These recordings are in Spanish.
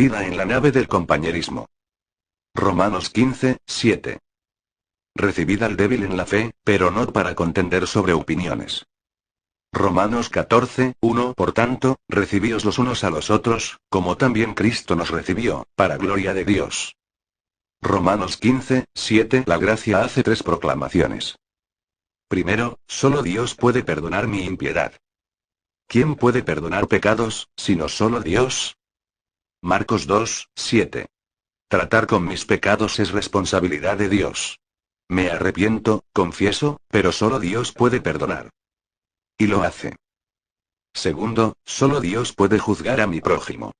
recibida en la nave del compañerismo. Romanos 15, 7. Recibid al débil en la fe, pero no para contender sobre opiniones. Romanos 14, 1. Por tanto, recibíos los unos a los otros, como también Cristo nos recibió, para gloria de Dios. Romanos 15, 7. La gracia hace tres proclamaciones. Primero, solo Dios puede perdonar mi impiedad. ¿Quién puede perdonar pecados, sino solo Dios? Marcos 2, 7. Tratar con mis pecados es responsabilidad de Dios. Me arrepiento, confieso, pero solo Dios puede perdonar. Y lo hace. Segundo, solo Dios puede juzgar a mi prójimo.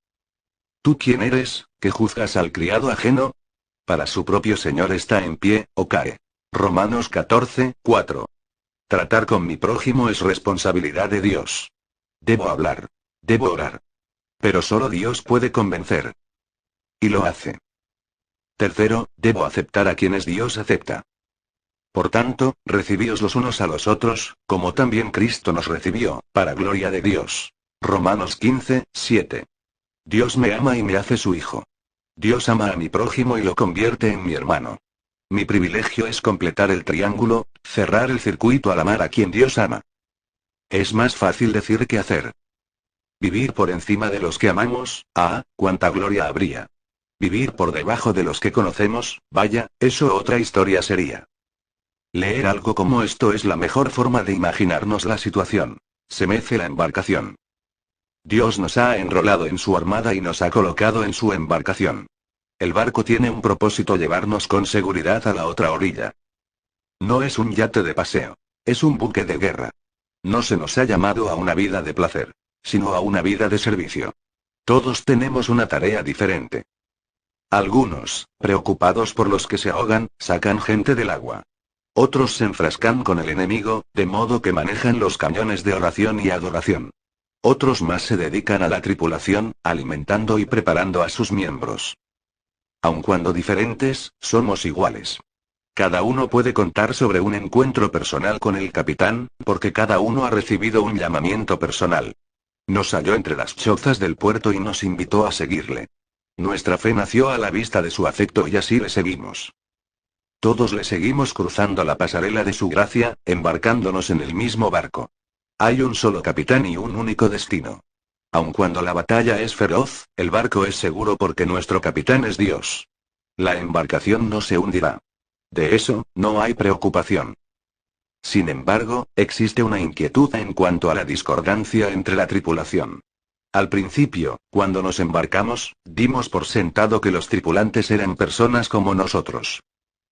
¿Tú quién eres, que juzgas al criado ajeno? Para su propio Señor está en pie, o cae. Romanos 14, 4. Tratar con mi prójimo es responsabilidad de Dios. Debo hablar. Debo orar. Pero solo Dios puede convencer. Y lo hace. Tercero, debo aceptar a quienes Dios acepta. Por tanto, recibíos los unos a los otros, como también Cristo nos recibió, para gloria de Dios. Romanos 15, 7. Dios me ama y me hace su hijo. Dios ama a mi prójimo y lo convierte en mi hermano. Mi privilegio es completar el triángulo, cerrar el circuito al amar a quien Dios ama. Es más fácil decir que hacer. Vivir por encima de los que amamos, cuánta gloria habría. Vivir por debajo de los que conocemos, vaya, eso otra historia sería. Leer algo como esto es la mejor forma de imaginarnos la situación. Se mece la embarcación. Dios nos ha enrolado en su armada y nos ha colocado en su embarcación. El barco tiene un propósito: llevarnos con seguridad a la otra orilla. No es un yate de paseo. Es un buque de guerra. No se nos ha llamado a una vida de placer, sino a una vida de servicio. Todos tenemos una tarea diferente. Algunos, preocupados por los que se ahogan, sacan gente del agua. Otros se enfrascan con el enemigo, de modo que manejan los cañones de oración y adoración. Otros más se dedican a la tripulación, alimentando y preparando a sus miembros. Aun cuando diferentes, somos iguales. Cada uno puede contar sobre un encuentro personal con el capitán, porque cada uno ha recibido un llamamiento personal. Nos halló entre las chozas del puerto y nos invitó a seguirle. Nuestra fe nació a la vista de su afecto y así le seguimos. Todos le seguimos cruzando la pasarela de su gracia, embarcándonos en el mismo barco. Hay un solo capitán y un único destino. Aun cuando la batalla es feroz, el barco es seguro porque nuestro capitán es Dios. La embarcación no se hundirá. De eso, no hay preocupación. Sin embargo, existe una inquietud en cuanto a la discordancia entre la tripulación. Al principio, cuando nos embarcamos, dimos por sentado que los tripulantes eran personas como nosotros.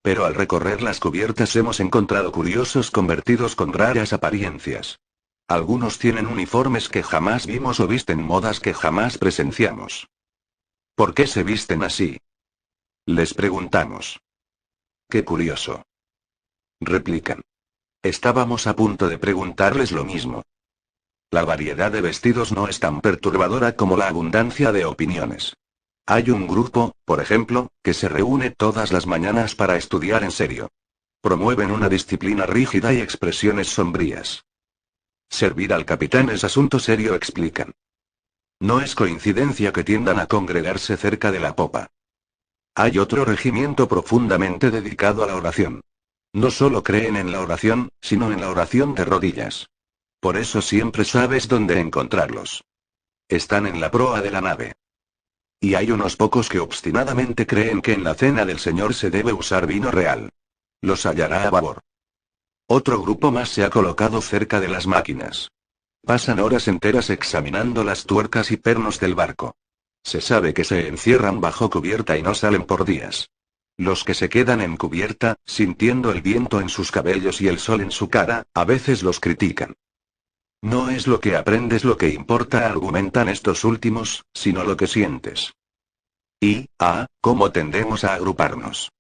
Pero al recorrer las cubiertas hemos encontrado curiosos convertidos con raras apariencias. Algunos tienen uniformes que jamás vimos o visten modas que jamás presenciamos. ¿Por qué se visten así?, les preguntamos. Qué curioso, replican. Estábamos a punto de preguntarles lo mismo. La variedad de vestidos no es tan perturbadora como la abundancia de opiniones. Hay un grupo, por ejemplo, que se reúne todas las mañanas para estudiar en serio. Promueven una disciplina rígida y expresiones sombrías. Servir al capitán es asunto serio, explican. No es coincidencia que tiendan a congregarse cerca de la popa. Hay otro regimiento profundamente dedicado a la oración. No solo creen en la oración, sino en la oración de rodillas. Por eso siempre sabes dónde encontrarlos. Están en la proa de la nave. Y hay unos pocos que obstinadamente creen que en la cena del Señor se debe usar vino real. Los hallará a babor. Otro grupo más se ha colocado cerca de las máquinas. Pasan horas enteras examinando las tuercas y pernos del barco. Se sabe que se encierran bajo cubierta y no salen por días. Los que se quedan en cubierta, sintiendo el viento en sus cabellos y el sol en su cara, a veces los critican. No es lo que aprendes lo que importa, argumentan estos últimos, sino lo que sientes. ¿Cómo tendemos a agruparnos?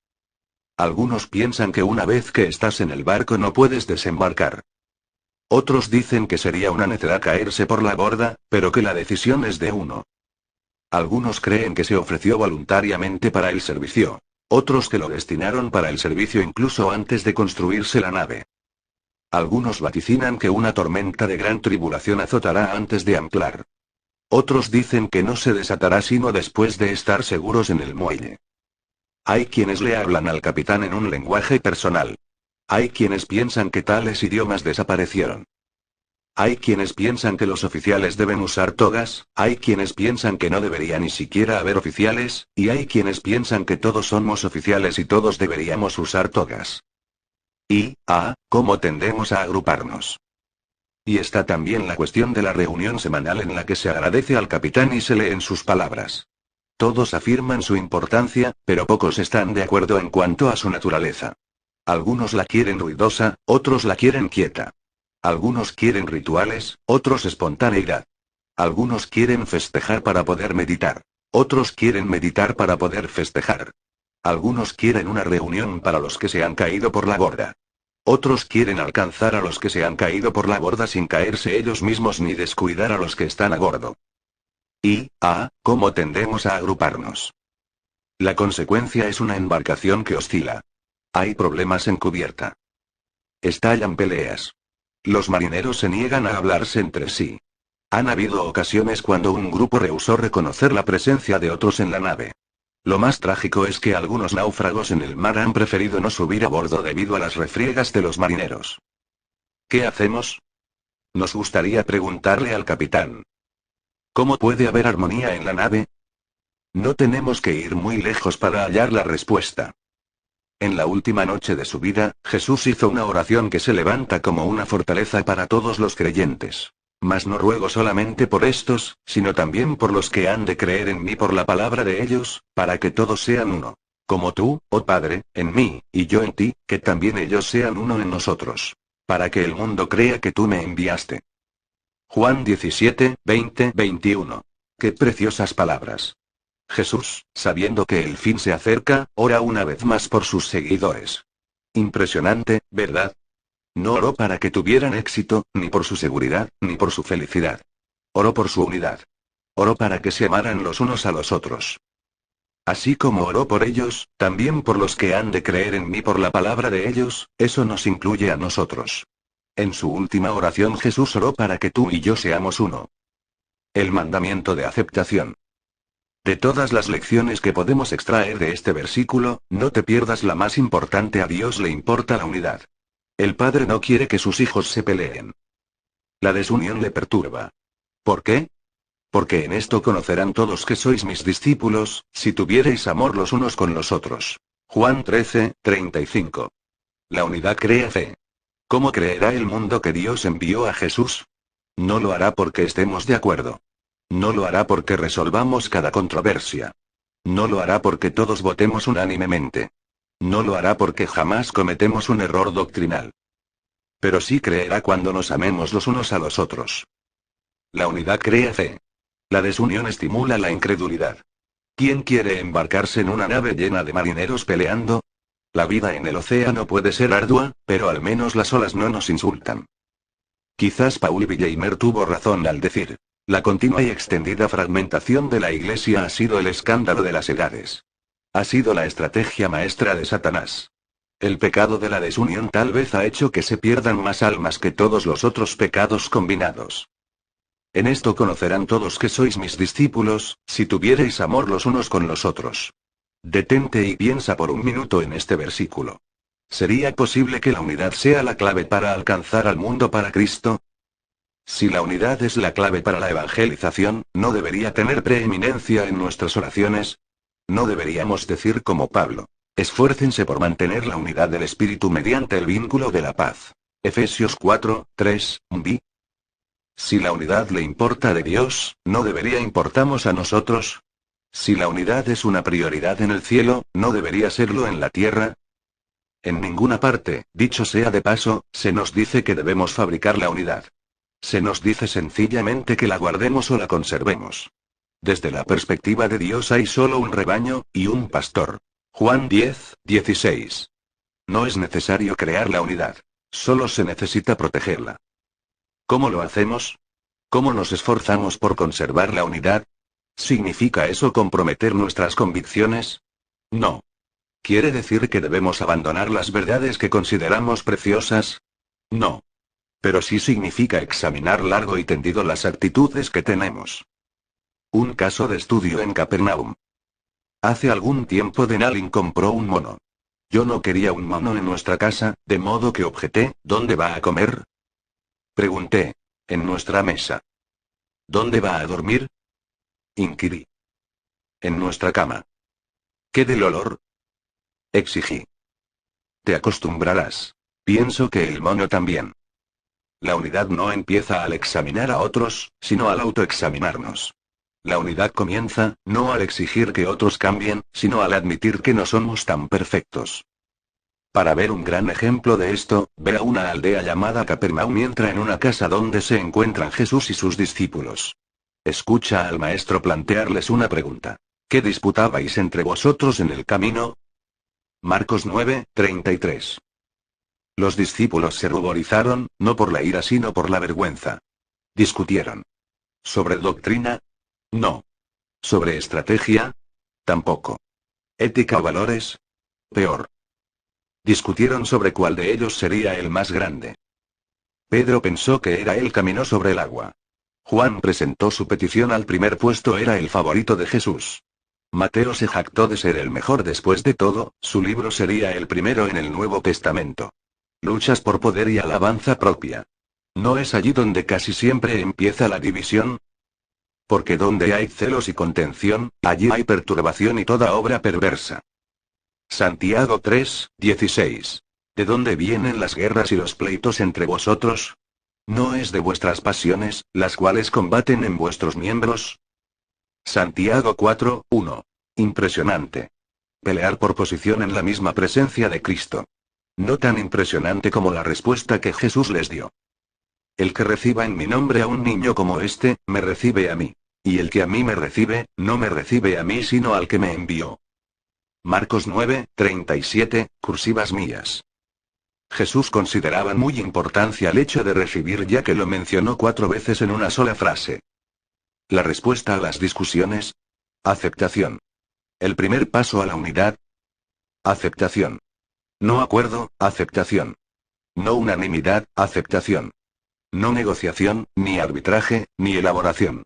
Algunos piensan que una vez que estás en el barco no puedes desembarcar. Otros dicen que sería una necedad caerse por la borda, pero que la decisión es de uno. Algunos creen que se ofreció voluntariamente para el servicio. Otros que lo destinaron para el servicio incluso antes de construirse la nave. Algunos vaticinan que una tormenta de gran tribulación azotará antes de anclar. Otros dicen que no se desatará sino después de estar seguros en el muelle. Hay quienes le hablan al capitán en un lenguaje personal. Hay quienes piensan que tales idiomas desaparecieron. Hay quienes piensan que los oficiales deben usar togas, hay quienes piensan que no debería ni siquiera haber oficiales, y hay quienes piensan que todos somos oficiales y todos deberíamos usar togas. ¿Cómo tendemos a agruparnos? Y está también la cuestión de la reunión semanal en la que se agradece al capitán y se leen sus palabras. Todos afirman su importancia, pero pocos están de acuerdo en cuanto a su naturaleza. Algunos la quieren ruidosa, otros la quieren quieta. Algunos quieren rituales, otros espontaneidad. Algunos quieren festejar para poder meditar. Otros quieren meditar para poder festejar. Algunos quieren una reunión para los que se han caído por la borda. Otros quieren alcanzar a los que se han caído por la borda sin caerse ellos mismos ni descuidar a los que están a bordo. ¿Cómo tendemos a agruparnos? La consecuencia es una embarcación que oscila. Hay problemas en cubierta. Estallan peleas. Los marineros se niegan a hablarse entre sí. Han habido ocasiones cuando un grupo rehusó reconocer la presencia de otros en la nave. Lo más trágico es que algunos náufragos en el mar han preferido no subir a bordo debido a las refriegas de los marineros. ¿Qué hacemos? Nos gustaría preguntarle al capitán. ¿Cómo puede haber armonía en la nave? No tenemos que ir muy lejos para hallar la respuesta. En la última noche de su vida, Jesús hizo una oración que se levanta como una fortaleza para todos los creyentes. Mas no ruego solamente por estos, sino también por los que han de creer en mí por la palabra de ellos, para que todos sean uno. Como tú, oh Padre, en mí, y yo en ti, que también ellos sean uno en nosotros. Para que el mundo crea que tú me enviaste. Juan 17, 20, 21. Qué preciosas palabras. Jesús, sabiendo que el fin se acerca, ora una vez más por sus seguidores. Impresionante, ¿verdad? No oró para que tuvieran éxito, ni por su seguridad, ni por su felicidad. Oró por su unidad. Oró para que se amaran los unos a los otros. Así como oró por ellos, también por los que han de creer en mí por la palabra de ellos, eso nos incluye a nosotros. En su última oración Jesús oró para que tú y yo seamos uno. El mandamiento de aceptación. De todas las lecciones que podemos extraer de este versículo, no te pierdas la más importante: a Dios le importa la unidad. El Padre no quiere que sus hijos se peleen. La desunión le perturba. ¿Por qué? Porque en esto conocerán todos que sois mis discípulos, si tuviereis amor los unos con los otros. Juan 13, 35. La unidad crea fe. ¿Cómo creerá el mundo que Dios envió a Jesús? No lo hará porque estemos de acuerdo. No lo hará porque resolvamos cada controversia. No lo hará porque todos votemos unánimemente. No lo hará porque jamás cometemos un error doctrinal. Pero sí creerá cuando nos amemos los unos a los otros. La unidad crea fe. La desunión estimula la incredulidad. ¿Quién quiere embarcarse en una nave llena de marineros peleando? La vida en el océano puede ser ardua, pero al menos las olas no nos insultan. Quizás Paul Villaimer tuvo razón al decir: la continua y extendida fragmentación de la Iglesia ha sido el escándalo de las edades. Ha sido la estrategia maestra de Satanás. El pecado de la desunión tal vez ha hecho que se pierdan más almas que todos los otros pecados combinados. En esto conocerán todos que sois mis discípulos, si tuviereis amor los unos con los otros. Detente y piensa por un minuto en este versículo. ¿Sería posible que la unidad sea la clave para alcanzar al mundo para Cristo? Si la unidad es la clave para la evangelización, ¿no debería tener preeminencia en nuestras oraciones? No deberíamos decir como Pablo: esfuércense por mantener la unidad del Espíritu mediante el vínculo de la paz. Efesios 4, 3, b. Si la unidad le importa de Dios, ¿no debería importarnos a nosotros? Si la unidad es una prioridad en el cielo, ¿no debería serlo en la tierra? En ninguna parte, dicho sea de paso, se nos dice que debemos fabricar la unidad. Se nos dice sencillamente que la guardemos o la conservemos. Desde la perspectiva de Dios hay solo un rebaño, y un pastor. Juan 10, 16. No es necesario crear la unidad. Solo se necesita protegerla. ¿Cómo lo hacemos? ¿Cómo nos esforzamos por conservar la unidad? ¿Significa eso comprometer nuestras convicciones? No. ¿Quiere decir que debemos abandonar las verdades que consideramos preciosas? No. Pero sí significa examinar largo y tendido las actitudes que tenemos. Un caso de estudio en Capernaum. Hace algún tiempo Denalin compró un mono. Yo no quería un mono en nuestra casa, de modo que objeté, ¿dónde va a comer? Pregunté. En nuestra mesa. ¿Dónde va a dormir? Inquirí. En nuestra cama. ¿Qué del olor? Exigí. Te acostumbrarás. Pienso que el mono también. La unidad no empieza al examinar a otros, sino al autoexaminarnos. La unidad comienza, no al exigir que otros cambien, sino al admitir que no somos tan perfectos. Para ver un gran ejemplo de esto, ve a una aldea llamada Capernaum y entra en una casa donde se encuentran Jesús y sus discípulos. Escucha al maestro plantearles una pregunta. ¿Qué disputabais entre vosotros en el camino? Marcos 9:33. Los discípulos se ruborizaron, no por la ira sino por la vergüenza. Discutieron. ¿Sobre doctrina? No. ¿Sobre estrategia? Tampoco. ¿Ética o valores? Peor. Discutieron sobre cuál de ellos sería el más grande. Pedro pensó que era él caminó sobre el agua. Juan presentó su petición al primer puesto, era el favorito de Jesús. Mateo se jactó de ser el mejor después de todo, su libro sería el primero en el Nuevo Testamento. Luchas por poder y alabanza propia. ¿No es allí donde casi siempre empieza la división? Porque donde hay celos y contención, allí hay perturbación y toda obra perversa. Santiago 3:16. ¿De dónde vienen las guerras y los pleitos entre vosotros? ¿No es de vuestras pasiones, las cuales combaten en vuestros miembros? Santiago 4:1. Impresionante. Pelear por posición en la misma presencia de Cristo. No tan impresionante como la respuesta que Jesús les dio. El que reciba en mi nombre a un niño como este, me recibe a mí. Y el que a mí me recibe, no me recibe a mí sino al que me envió. Marcos 9:37, cursivas mías. Jesús consideraba muy importancia el hecho de recibir, ya que lo mencionó 4 veces en una sola frase. La respuesta a las discusiones. Aceptación. El primer paso a la unidad. Aceptación. No acuerdo, aceptación. No unanimidad, aceptación. No negociación, ni arbitraje, ni elaboración.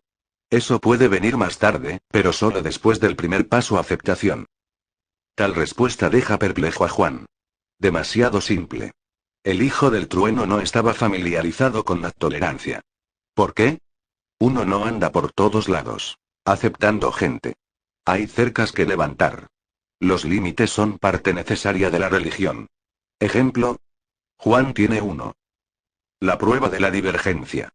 Eso puede venir más tarde, pero solo después del primer paso, aceptación. Tal respuesta deja perplejo a Juan. Demasiado simple. El hijo del trueno no estaba familiarizado con la tolerancia. ¿Por qué? Uno no anda por todos lados, aceptando gente. Hay cercas que levantar. Los límites son parte necesaria de la religión. Ejemplo. Juan tiene uno. La prueba de la divergencia.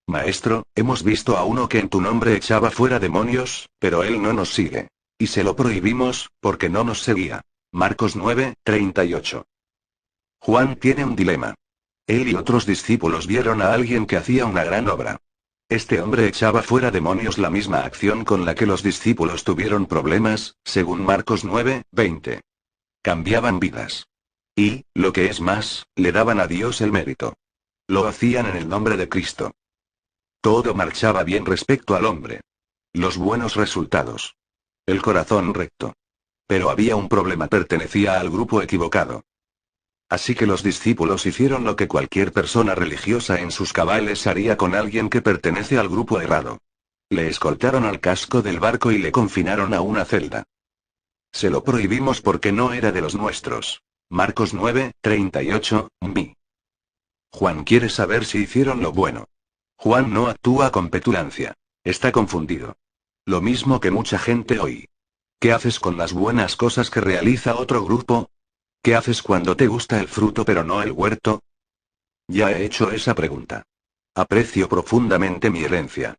Maestro, hemos visto a uno que en tu nombre echaba fuera demonios, pero él no nos sigue. Y se lo prohibimos, porque no nos seguía. Marcos 9:38. Juan tiene un dilema. Él y otros discípulos vieron a alguien que hacía una gran obra. Este hombre echaba fuera demonios, la misma acción con la que los discípulos tuvieron problemas, según Marcos 9:20. Cambiaban vidas. Y, lo que es más, le daban a Dios el mérito. Lo hacían en el nombre de Cristo. Todo marchaba bien respecto al hombre. Los buenos resultados. El corazón recto. Pero había un problema, pertenecía al grupo equivocado. Así que los discípulos hicieron lo que cualquier persona religiosa en sus cabales haría con alguien que pertenece al grupo errado. Le escoltaron al casco del barco y le confinaron a una celda. Se lo prohibimos porque no era de los nuestros. Marcos 9:38, b. Juan quiere saber si hicieron lo bueno. Juan no actúa con petulancia. Está confundido. Lo mismo que mucha gente hoy. ¿Qué haces con las buenas cosas que realiza otro grupo? ¿Qué haces cuando te gusta el fruto pero no el huerto? Ya he hecho esa pregunta. Aprecio profundamente mi herencia.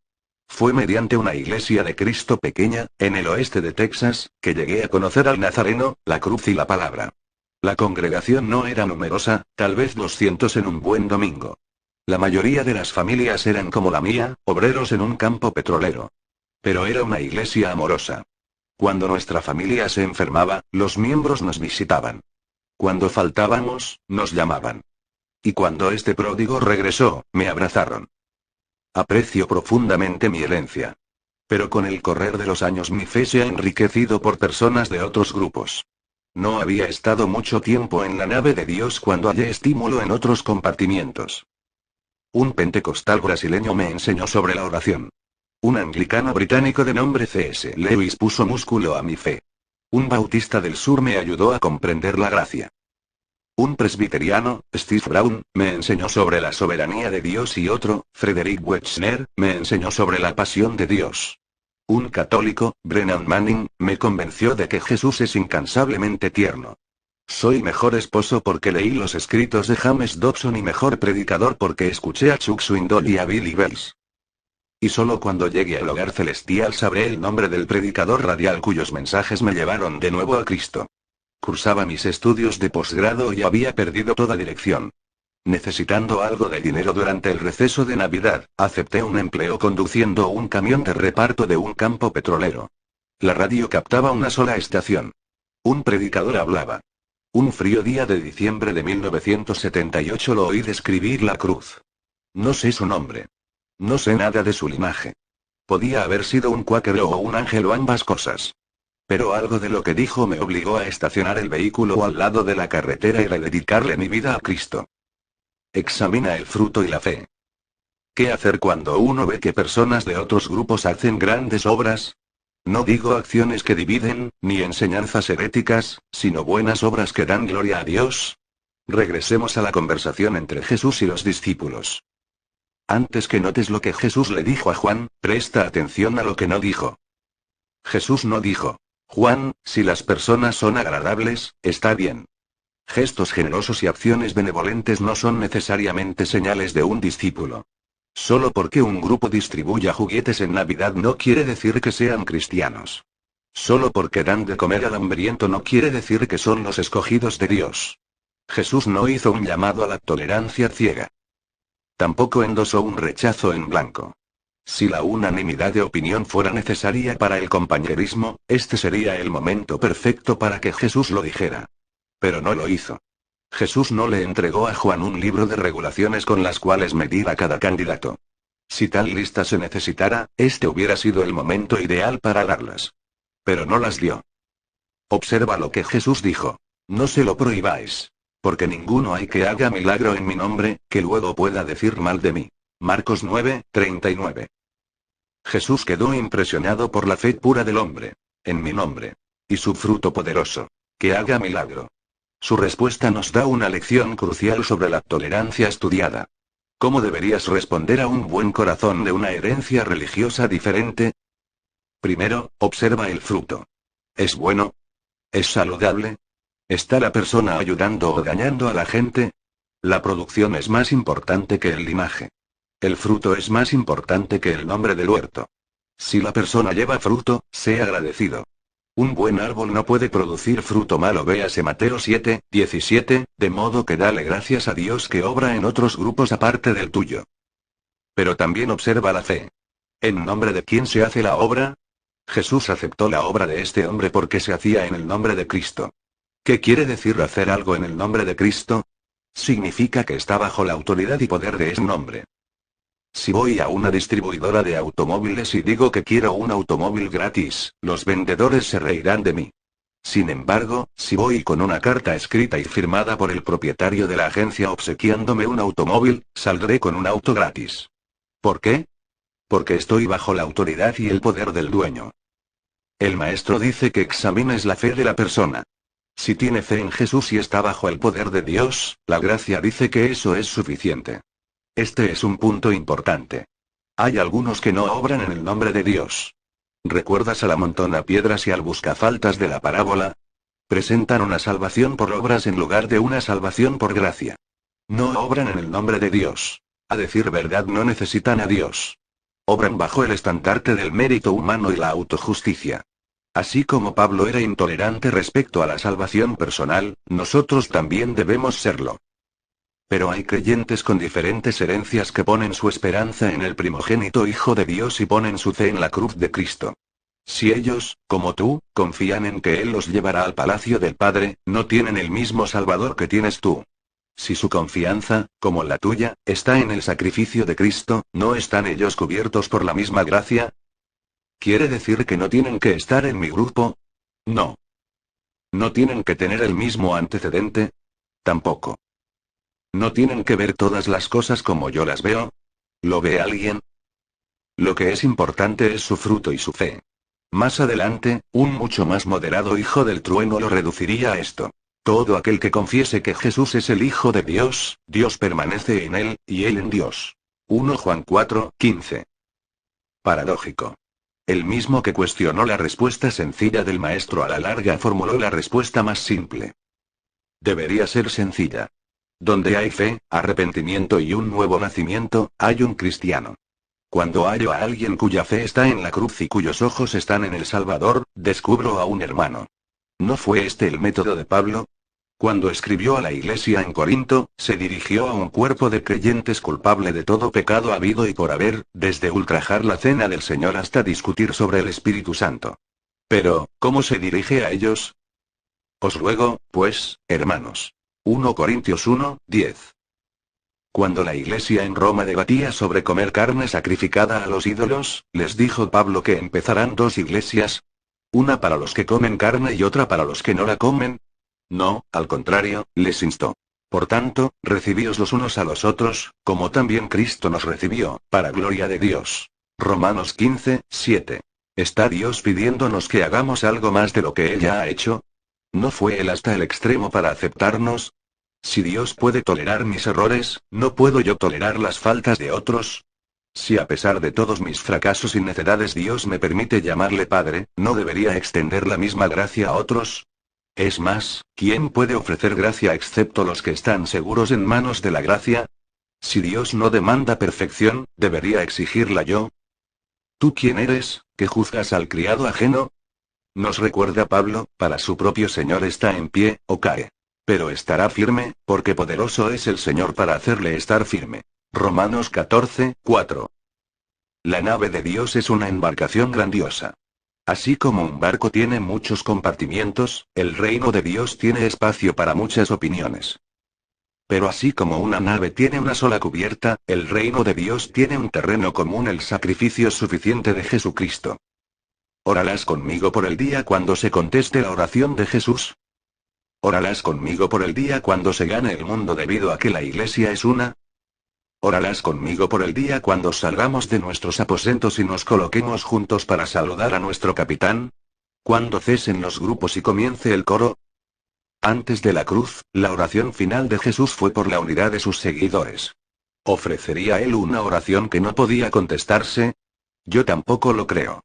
Fue mediante una iglesia de Cristo pequeña, en el oeste de Texas, que llegué a conocer al Nazareno, la cruz y la palabra. La congregación no era numerosa, tal vez 200 en un buen domingo. La mayoría de las familias eran como la mía, obreros en un campo petrolero. Pero era una iglesia amorosa. Cuando nuestra familia se enfermaba, los miembros nos visitaban. Cuando faltábamos, nos llamaban. Y cuando este pródigo regresó, me abrazaron. Aprecio profundamente mi herencia. Pero con el correr de los años mi fe se ha enriquecido por personas de otros grupos. No había estado mucho tiempo en la nave de Dios cuando hallé estímulo en otros compartimientos. Un pentecostal brasileño me enseñó sobre la oración. Un anglicano británico de nombre C.S. Lewis puso músculo a mi fe. Un bautista del sur me ayudó a comprender la gracia. Un presbiteriano, Steve Brown, me enseñó sobre la soberanía de Dios y otro, Frederick Wexner, me enseñó sobre la pasión de Dios. Un católico, Brennan Manning, me convenció de que Jesús es incansablemente tierno. Soy mejor esposo porque leí los escritos de James Dobson y mejor predicador porque escuché a Chuck Swindoll y a Billy Wells. Y solo cuando llegue al hogar celestial sabré el nombre del predicador radial cuyos mensajes me llevaron de nuevo a Cristo. Cursaba mis estudios de posgrado y había perdido toda dirección. Necesitando algo de dinero durante el receso de Navidad, acepté un empleo conduciendo un camión de reparto de un campo petrolero. La radio captaba una sola estación. Un predicador hablaba. Un frío día de diciembre de 1978 lo oí describir la cruz. No sé su nombre. No sé nada de su linaje. Podía haber sido un cuáquero o un ángel o ambas cosas. Pero algo de lo que dijo me obligó a estacionar el vehículo al lado de la carretera y rededicarle mi vida a Cristo. Examina el fruto y la fe. ¿Qué hacer cuando uno ve que personas de otros grupos hacen grandes obras? No digo acciones que dividen, ni enseñanzas heréticas, sino buenas obras que dan gloria a Dios. Regresemos a la conversación entre Jesús y los discípulos. Antes que notes lo que Jesús le dijo a Juan, presta atención a lo que no dijo. Jesús no dijo: Juan, si las personas son agradables, está bien. Gestos generosos y acciones benevolentes no son necesariamente señales de un discípulo. Solo porque un grupo distribuya juguetes en Navidad no quiere decir que sean cristianos. Solo porque dan de comer al hambriento no quiere decir que son los escogidos de Dios. Jesús no hizo un llamado a la tolerancia ciega. Tampoco endosó un rechazo en blanco. Si la unanimidad de opinión fuera necesaria para el compañerismo, este sería el momento perfecto para que Jesús lo dijera. Pero no lo hizo. Jesús no le entregó a Juan un libro de regulaciones con las cuales medir a cada candidato. Si tal lista se necesitara, este hubiera sido el momento ideal para darlas. Pero no las dio. Observa lo que Jesús dijo. No se lo prohibáis. Porque ninguno hay que haga milagro en mi nombre, que luego pueda decir mal de mí. Marcos 9:39. Jesús quedó impresionado por la fe pura del hombre. En mi nombre. Y su fruto poderoso. Que haga milagro. Su respuesta nos da una lección crucial sobre la tolerancia estudiada. ¿Cómo deberías responder a un buen corazón de una herencia religiosa diferente? Primero, observa el fruto. ¿Es bueno? ¿Es saludable? ¿Está la persona ayudando o dañando a la gente? La producción es más importante que el linaje. El fruto es más importante que el nombre del huerto. Si la persona lleva fruto, sé agradecido. Un buen árbol no puede producir fruto malo, véase Mateo 7:17, de modo que dale gracias a Dios que obra en otros grupos aparte del tuyo. Pero también observa la fe. ¿En nombre de quién se hace la obra? Jesús aceptó la obra de este hombre porque se hacía en el nombre de Cristo. ¿Qué quiere decir hacer algo en el nombre de Cristo? Significa que está bajo la autoridad y poder de ese nombre. Si voy a una distribuidora de automóviles y digo que quiero un automóvil gratis, los vendedores se reirán de mí. Sin embargo, si voy con una carta escrita y firmada por el propietario de la agencia obsequiándome un automóvil, saldré con un auto gratis. ¿Por qué? Porque estoy bajo la autoridad y el poder del dueño. El maestro dice que examines la fe de la persona. Si tiene fe en Jesús y está bajo el poder de Dios, la gracia dice que eso es suficiente. Este es un punto importante. Hay algunos que no obran en el nombre de Dios. ¿Recuerdas a la montonapiedras y al buscafaltas de la parábola? Presentan una salvación por obras en lugar de una salvación por gracia. No obran en el nombre de Dios. A decir verdad, no necesitan a Dios. Obran bajo el estandarte del mérito humano y la autojusticia. Así como Pablo era intolerante respecto a la salvación personal, nosotros también debemos serlo. Pero hay creyentes con diferentes herencias que ponen su esperanza en el primogénito Hijo de Dios y ponen su fe en la cruz de Cristo. Si ellos, como tú, confían en que Él los llevará al palacio del Padre, no tienen el mismo Salvador que tienes tú. Si su confianza, como la tuya, está en el sacrificio de Cristo, ¿no están ellos cubiertos por la misma gracia? ¿Quiere decir que no tienen que estar en mi grupo? No. ¿No tienen que tener el mismo antecedente? Tampoco. ¿No tienen que ver todas las cosas como yo las veo? ¿Lo ve alguien? Lo que es importante es su fruto y su fe. Más adelante, un mucho más moderado hijo del trueno lo reduciría a esto. Todo aquel que confiese que Jesús es el Hijo de Dios, Dios permanece en él, y él en Dios. 1 Juan 4:15. Paradójico. El mismo que cuestionó la respuesta sencilla del maestro a la larga formuló la respuesta más simple. Debería ser sencilla. Donde hay fe, arrepentimiento y un nuevo nacimiento, hay un cristiano. Cuando hallo a alguien cuya fe está en la cruz y cuyos ojos están en el Salvador, descubro a un hermano. ¿No fue este el método de Pablo? Cuando escribió a la iglesia en Corinto, se dirigió a un cuerpo de creyentes culpable de todo pecado habido y por haber, desde ultrajar la cena del Señor hasta discutir sobre el Espíritu Santo. Pero, ¿cómo se dirige a ellos? Os ruego, pues, hermanos. 1 Corintios 1:10. Cuando la iglesia en Roma debatía sobre comer carne sacrificada a los ídolos, les dijo Pablo que empezarán dos iglesias. Una para los que comen carne y otra para los que no la comen. No, al contrario, les instó. Por tanto, recibíos los unos a los otros, como también Cristo nos recibió, para gloria de Dios. Romanos 15:7. ¿Está Dios pidiéndonos que hagamos algo más de lo que Él ya ha hecho? ¿No fue Él hasta el extremo para aceptarnos? Si Dios puede tolerar mis errores, ¿no puedo yo tolerar las faltas de otros? Si a pesar de todos mis fracasos y necedades Dios me permite llamarle Padre, ¿no debería extender la misma gracia a otros? Es más, ¿quién puede ofrecer gracia excepto los que están seguros en manos de la gracia? Si Dios no demanda perfección, ¿debería exigirla yo? ¿Tú quién eres, que juzgas al criado ajeno? Nos recuerda Pablo, para su propio Señor está en pie, o cae. Pero estará firme, porque poderoso es el Señor para hacerle estar firme. Romanos 14:4. La nave de Dios es una embarcación grandiosa. Así como un barco tiene muchos compartimientos, el reino de Dios tiene espacio para muchas opiniones. Pero así como una nave tiene una sola cubierta, el reino de Dios tiene un terreno común, el sacrificio suficiente de Jesucristo. ¿Orarás conmigo por el día cuando se conteste la oración de Jesús? ¿Orarás conmigo por el día cuando se gane el mundo debido a que la iglesia es una? ¿Orarás conmigo por el día cuando salgamos de nuestros aposentos y nos coloquemos juntos para saludar a nuestro capitán? ¿Cuando cesen los grupos y comience el coro? Antes de la cruz, la oración final de Jesús fue por la unidad de sus seguidores. ¿Ofrecería él una oración que no podía contestarse? Yo tampoco lo creo.